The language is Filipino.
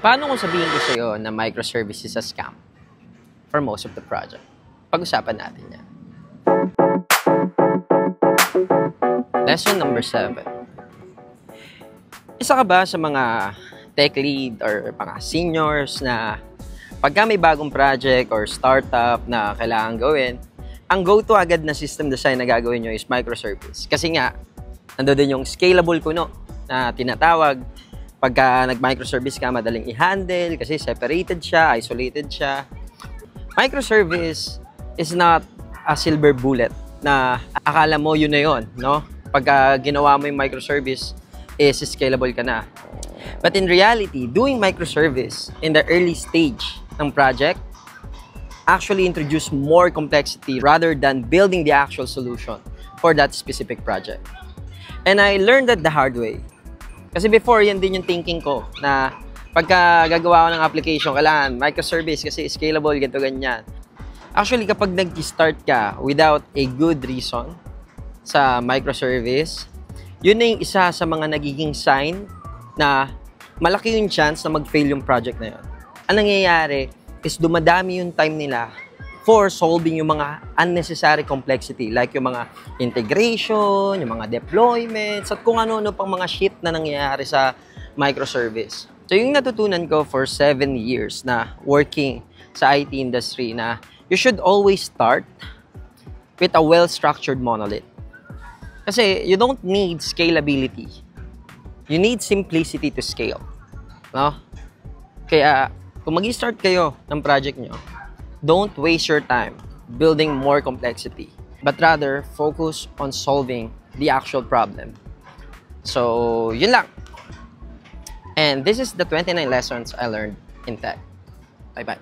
Paano kung sabihin ko sa'yo na microservice is a scam for most of the project? Pag-usapan natin yan. Lesson number 7. Isa ka ba sa mga tech lead or mga seniors na pagka may bagong project or startup na kailangan gawin, ang go-to agad na system design na gagawin nyo is microservice? Kasi nga, nandoon yung scalable kuno na tinatawag. Pagka nag-microservice ka, madaling i-handle kasi separated siya, isolated siya. Microservice is not a silver bullet na akala mo yun na yun, no? Pagka ginawa mo yung microservice, is scalable ka na. But in reality, doing microservice in the early stage ng project actually introduce more complexity rather than building the actual solution for that specific project. And I learned that the hard way. Kasi before, yan din yung thinking ko na pagka gagawa ko ng application, kailangan microservice kasi scalable, ganito, ganyan. Actually, kapag nag-start ka without a good reason sa microservice, yun na yung isa sa mga nagiging sign na malaki yung chance na mag-fail yung project na yun. Ang nangyayari is dumadami yung time nila for solving yung mga unnecessary complexity like yung mga integration, yung mga deployments, at kung ano-ano pang mga shit na nangyayari sa microservice. So yung natutunan ko for 7 years na working sa IT industry na you should always start with a well-structured monolith. Kasi you don't need scalability. You need simplicity to scale. No? Kaya kung mag-start kayo ng project nyo, don't waste your time building more complexity, but rather focus on solving the actual problem. So, yun lang. And this is the 29 lessons I learned in tech. Bye-bye.